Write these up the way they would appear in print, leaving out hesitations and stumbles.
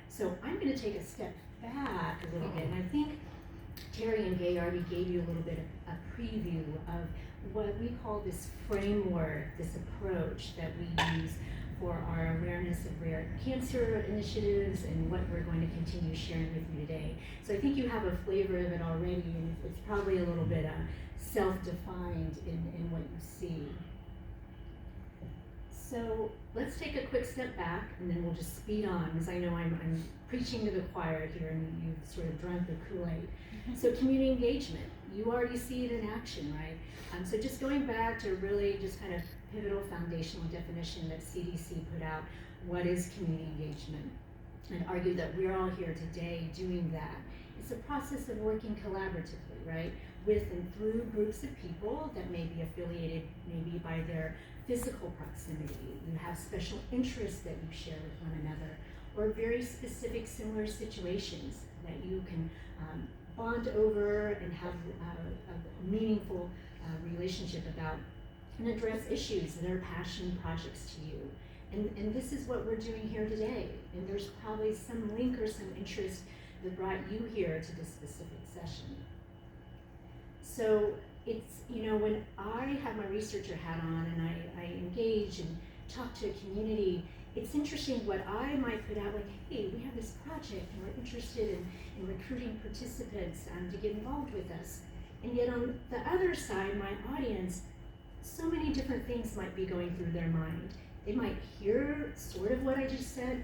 So I'm going to take a step back a little bit, and I think Terry and Gay already gave you a little bit of a preview of what we call this framework, this approach that we use for our awareness of rare cancer initiatives and what we're going to continue sharing with you today. So I think you have a flavor of it already, and it's probably a little bit self-defined in what you see. So let's take a quick step back, and then we'll just speed on, because I know I'm preaching to the choir here, and you've sort of drunk the Kool-Aid. So community engagement, you already see it in action, right? So just going back to really just kind of pivotal foundational definition that CDC put out, what is community engagement? And argue that we're all here today doing that. It's a process of working collaboratively, right? With and through groups of people that may be affiliated maybe by their physical proximity. You have special interests that you share with one another, or very specific similar situations that you can bond over and have a meaningful relationship about, and address issues that are passion projects to you. And this is what we're doing here today. And there's probably some link or some interest that brought you here to this specific session. So it's, when I have my researcher hat on and I engage and talk to a community, it's interesting what I might put out, like, hey, we have this project and we're interested in recruiting participants to get involved with us. And yet on the other side, my audience, so many different things might be going through their mind. They might hear sort of what I just said,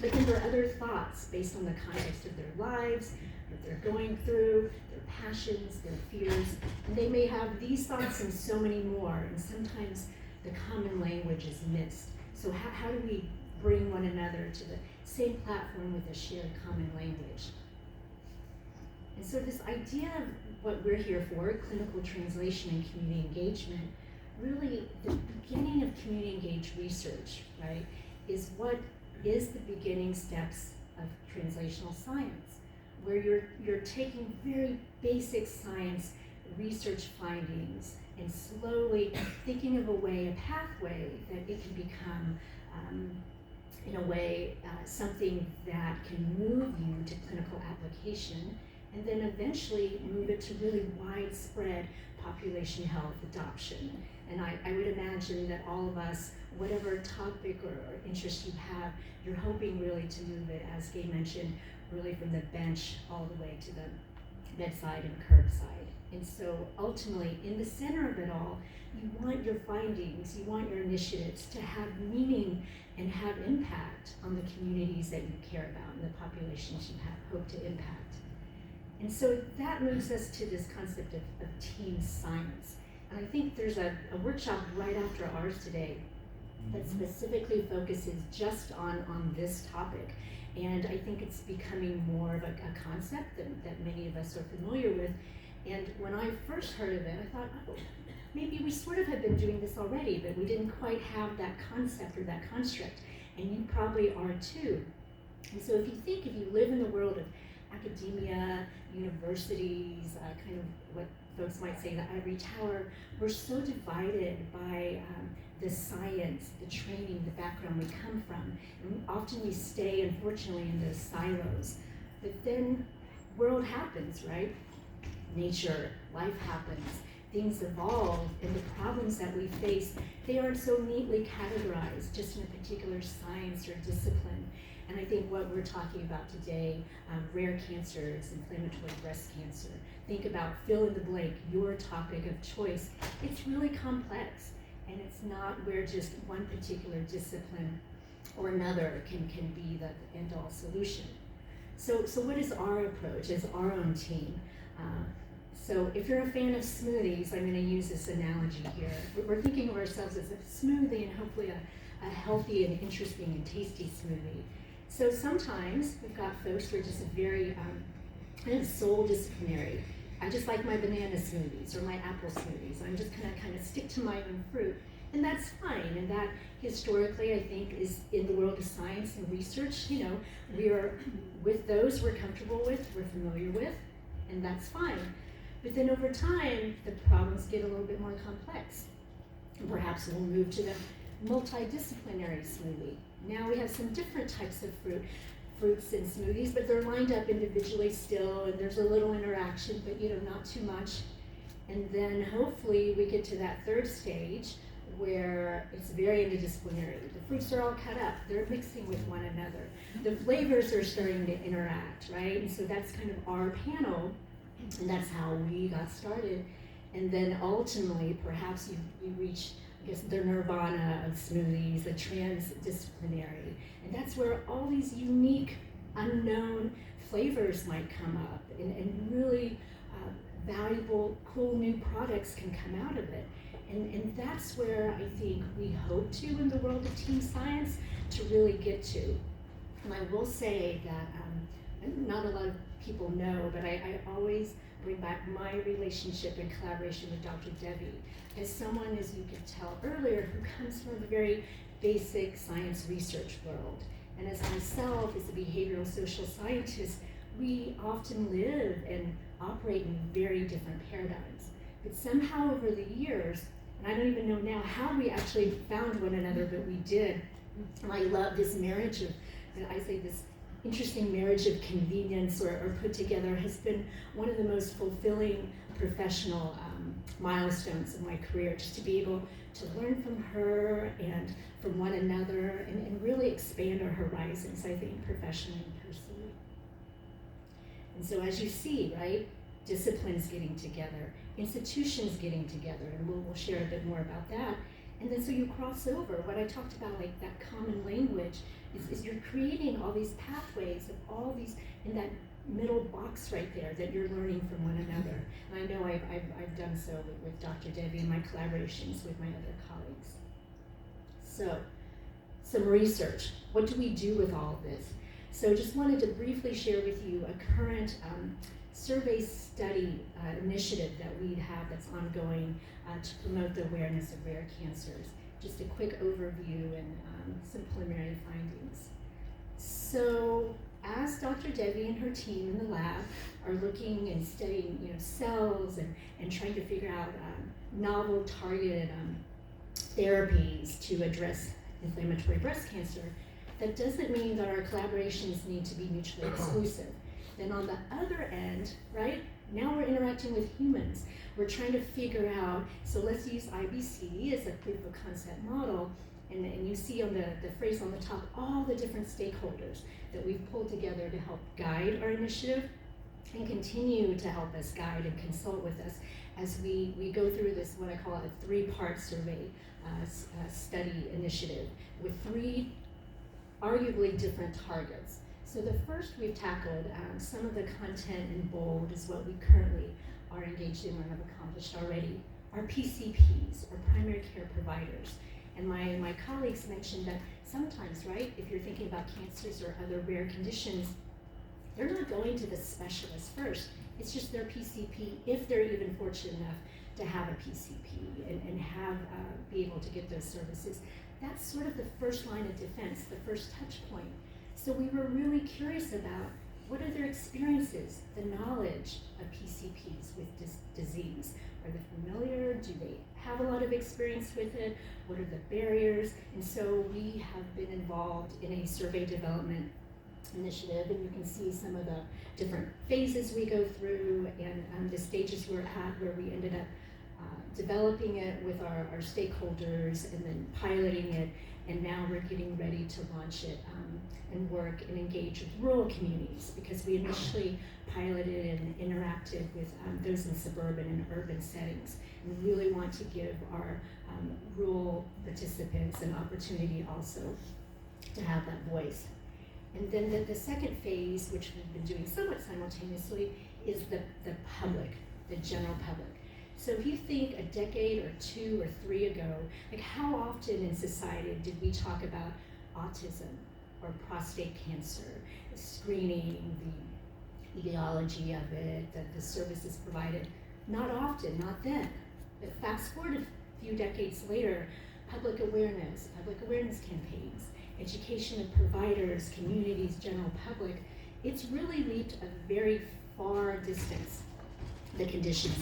but then there are other thoughts based on the context of their lives, what they're going through, their passions, their fears, and they may have these thoughts and so many more, and sometimes the common language is missed. So how do we bring one another to the same platform with a shared common language? And so this idea of what we're here for, clinical translation and community engagement, really the beginning of community engaged research, right, is what is the beginning steps of translational science, where you're taking very basic science research findings and slowly thinking of a pathway that it can become, in a way, something that can move you to clinical application, and then eventually move it to really widespread population health adoption. And I would imagine that all of us, whatever topic or interest you have, you're hoping really to move it, as Gay mentioned, really from the bench all the way to the bedside and curbside. And so ultimately, in the center of it all, you want your findings, you want your initiatives to have meaning and have impact on the communities that you care about and the populations you hope to impact. And so that moves us to this concept of team science. And I think there's a workshop right after ours today that specifically focuses just on this topic. And I think it's becoming more of a concept that many of us are familiar with. And when I first heard of it, I thought, oh, maybe we sort of have been doing this already, but we didn't quite have that concept or that construct. And you probably are too. And so if you live in the world of academia, universities, kind of what folks might say the ivory tower, we're so divided by the science, the training, the background we come from. And often we stay, unfortunately, in those silos. But then world happens, right? Nature, life happens, things evolve, and the problems that we face, they aren't so neatly categorized just in a particular science or discipline. And I think what we're talking about today, rare cancers, inflammatory breast cancer, think about fill in the blank, your topic of choice. It's really complex, and it's not where just one particular discipline or another can be the end-all solution. So what is our approach as our own team? So if you're a fan of smoothies, I'm going to use this analogy here. We're thinking of ourselves as a smoothie, and hopefully a healthy and interesting and tasty smoothie. So sometimes we've got folks who are just very kind of soul disciplinary. I just like my banana smoothies or my apple smoothies. I'm just gonna kind of stick to my own fruit, and that's fine. And that historically, I think, is in the world of science and research. We are with those we're comfortable with, we're familiar with, and that's fine. But then over time, the problems get a little bit more complex. And perhaps we'll move to the multidisciplinary smoothie. Now we have some different types of fruit fruits and smoothies, but they're lined up individually still, and there's a little interaction, but not too much. And then hopefully we get to that third stage where it's very interdisciplinary. The fruits are all cut up, they're mixing with one another. The flavors are starting to interact, right? And so that's kind of our panel, and that's how we got started. And then ultimately, perhaps you reach, I guess, the nirvana of smoothies, the transdisciplinary. And that's where all these unique, unknown flavors might come up, and really valuable, cool new products can come out of it. And that's where I think we hope to, in the world of team science, to really get to. And I will say that not a lot of people know, but I always bring back my relationship and collaboration with Dr. Devi as someone, as you could tell earlier, who comes from a very basic science research world. And as myself, as a behavioral social scientist, we often live and operate in very different paradigms. But somehow over the years, and I don't even know now how we actually found one another, but we did. And I love this marriage of, I say this interesting marriage of convenience or put together has been one of the most fulfilling professional milestones in my career, just to be able to learn from her and from one another and really expand our horizons, I think, professionally and personally. And so as you see, right, disciplines getting together, institutions getting together, and we'll share a bit more about that. And then so you cross over, what I talked about, like that common language, is you're creating all these pathways of all these, in that middle box right there, that you're learning from one another. And I know I've done so with Dr. Devi and my collaborations with my other colleagues. So, some research. What do we do with all of this? So just wanted to briefly share with you a current survey study initiative that we have that's ongoing to promote the awareness of rare cancers. Just a quick overview and some preliminary findings. So as Dr. Devi and her team in the lab are looking and studying cells and trying to figure out novel targeted therapies to address inflammatory breast cancer, that doesn't mean that our collaborations need to be mutually exclusive. Then on the other end, right, now we're interacting with humans. We're trying to figure out, so let's use IBC as a proof of concept model, and you see on the phrase on the top, all the different stakeholders that we've pulled together to help guide our initiative and continue to help us guide and consult with us as we go through this, what I call a 3-part survey study initiative with 3 arguably different targets. So the first we've tackled, some of the content in bold is what we currently are engaged in or have accomplished already, are PCPs, or primary care providers. And my colleagues mentioned that sometimes, right, if you're thinking about cancers or other rare conditions, they're not going to the specialist first. It's just their PCP, if they're even fortunate enough to have a PCP and have be able to get those services. That's sort of the first line of defense, the first touch point. So we were really curious about what are their experiences, the knowledge of PCPs with this disease. Are they familiar? Do they have a lot of experience with it? What are the barriers? And so we have been involved in a survey development initiative, and you can see some of the different phases we go through and the stages we're at, where we ended up developing it with our stakeholders and then piloting it, and now we're getting ready to launch it and work and engage with rural communities, because we initially piloted and interacted with those in suburban and urban settings. And we really want to give our rural participants an opportunity also to have that voice. And then the second phase, which we've been doing somewhat simultaneously, is the public, the general public. So if you think a decade or 2 or 3 ago, like how often in society did we talk about autism or prostate cancer, screening, the etiology of it, the services provided? Not often, not then. But fast forward a few decades later, public awareness campaigns, education of providers, communities, general public, it's really leaped a very far distance, the conditions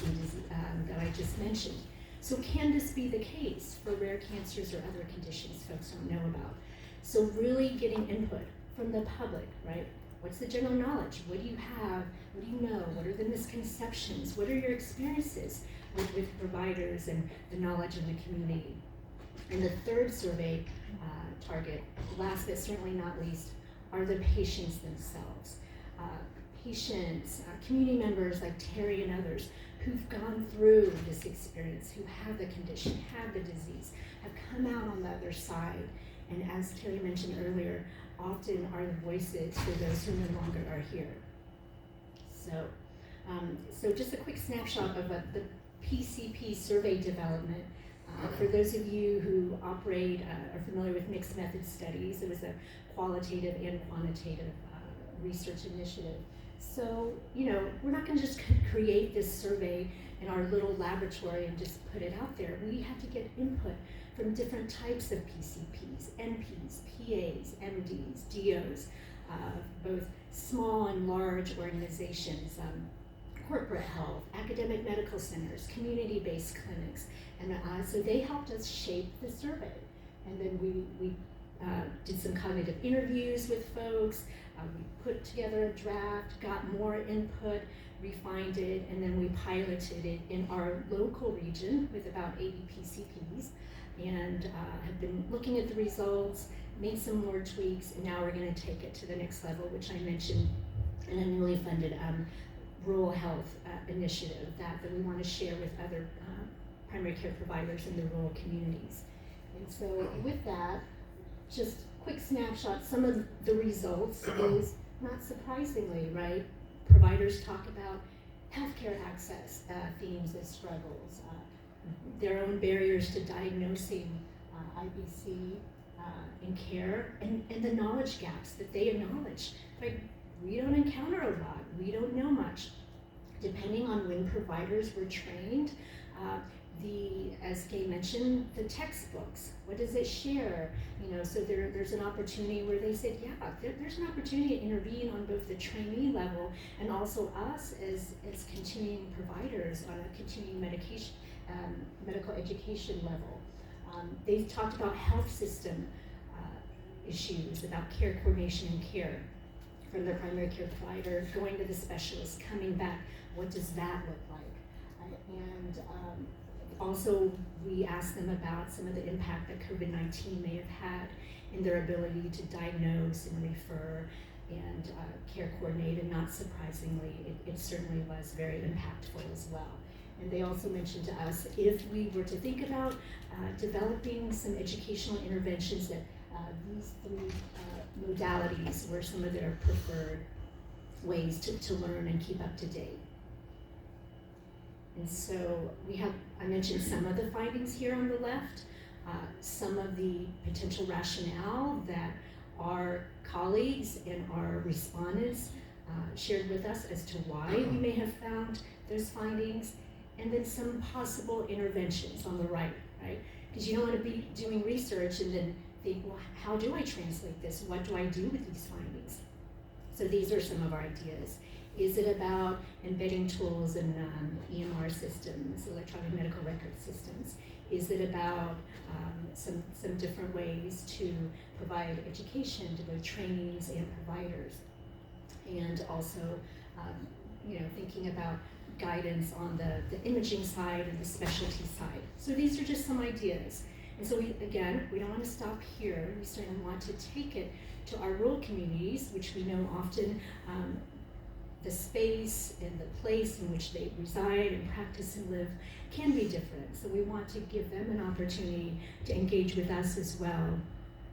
that I just mentioned. So can this be the case for rare cancers or other conditions folks don't know about? So really getting input from the public, right? What's the general knowledge? What do you have? What do you know? What are the misconceptions? What are your experiences with providers and the knowledge in the community? And the third survey target, last but certainly not least, are the patients themselves. Patients, community members like Terry and others who've gone through this experience, who have the condition, have the disease, have come out on the other side, and as Terry mentioned earlier, often are the voices for those who no longer are here. So just a quick snapshot of the PCP survey development. For those of you who operate, are familiar with mixed method studies, it was a qualitative and quantitative research initiative. So, we're not going to just create this survey in our little laboratory and just put it out there. We have to get input from different types of PCPs, NPs, PAs, MDs, DOs, both small and large organizations, corporate health, academic medical centers, community-based clinics, and so they helped us shape the survey. And then we did some cognitive interviews with folks, we put together a draft, got more input, refined it, and then we piloted it in our local region with about 80 PCPs, and have been looking at the results, made some more tweaks, and now we're going to take it to the next level, which I mentioned in a newly funded rural health initiative that we want to share with other primary care providers in the rural communities. And so with that, just quick snapshot, some of the results is, not surprisingly, right? Providers talk about healthcare access themes as struggles, their own barriers to diagnosing IBC in care, and the knowledge gaps that they acknowledge. Like, we don't encounter a lot, we don't know much. Depending on when providers were trained, as Kay mentioned, the textbooks, what does it share? So there's an opportunity where they said, yeah, there's an opportunity to intervene on both the trainee level and also us as continuing providers on a continuing medical education level. They've talked about health system issues, about care coordination and care from their primary care provider, going to the specialist, coming back. What does that look like? And also, we asked them about some of the impact that COVID-19 may have had in their ability to diagnose and refer and care coordinate, and not surprisingly, it certainly was very impactful as well. And they also mentioned to us, if we were to think about developing some educational interventions, that these three modalities were some of their preferred ways to learn and keep up to date. And so I mentioned some of the findings here on the left, some of the potential rationale that our colleagues and our respondents shared with us as to why we may have found those findings, and then some possible interventions on the right? Because you don't want to be doing research and then think, well, how do I translate this? What do I do with these findings? So these are some of our ideas. Is it about embedding tools in EMR systems, electronic medical record systems? Is it about some different ways to provide education to both trainees and providers? And also, thinking about guidance on the imaging side and the specialty side. So these are just some ideas. And so we don't want to stop here. We certainly want to take it to our rural communities, which we know often the space and the place in which they reside and practice and live can be different. So we want to give them an opportunity to engage with us as well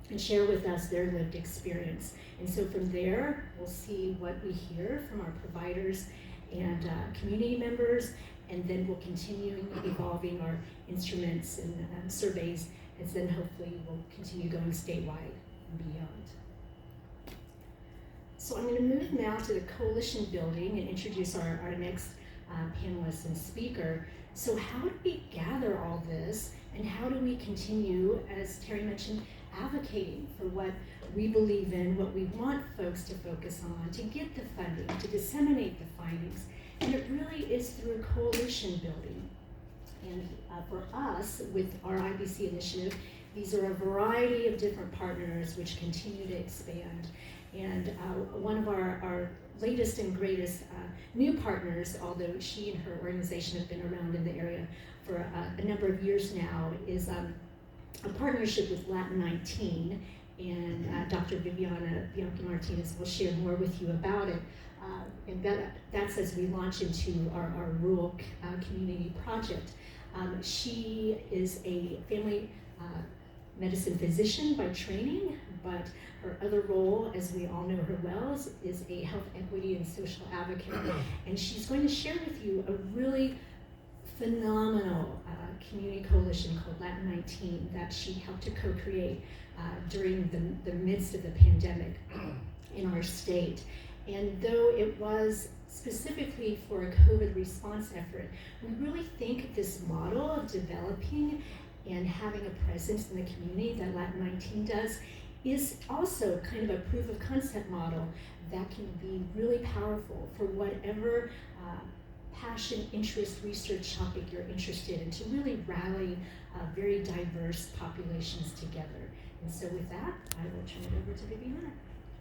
and share with us their lived experience. And so from there, we'll see what we hear from our providers and community members, and then we'll continue evolving our instruments and surveys, and then hopefully we'll continue going statewide and beyond. So I'm going to move now to the coalition building and introduce our next panelist and speaker. So how do we gather all this, and how do we continue, as Terry mentioned, advocating for what we believe in, what we want folks to focus on, to get the funding, to disseminate the findings? And it really is through coalition building. And for us, with our IBC initiative, these are a variety of different partners which continue to expand. And one of our latest and greatest new partners, although she and her organization have been around in the area for a number of years now, is a partnership with Latin 19, and Dr. Viviana Bianchi Martinez will share more with you about it. And that's as we launch into our rural community project. She is a family medicine physician by training, but her other role, as we all know her well, is a health equity and social advocate. And she's going to share with you a really phenomenal community coalition called Latin 19 that she helped to co-create during the midst of the pandemic in our state. And though it was specifically for a COVID response effort, we really think this model of developing and having a presence in the community that Latin 19 does is also kind of a proof of concept model that can be really powerful for whatever passion, interest, research topic you're interested in, to really rally very diverse populations together. And so with that, I will turn it over to Viviana.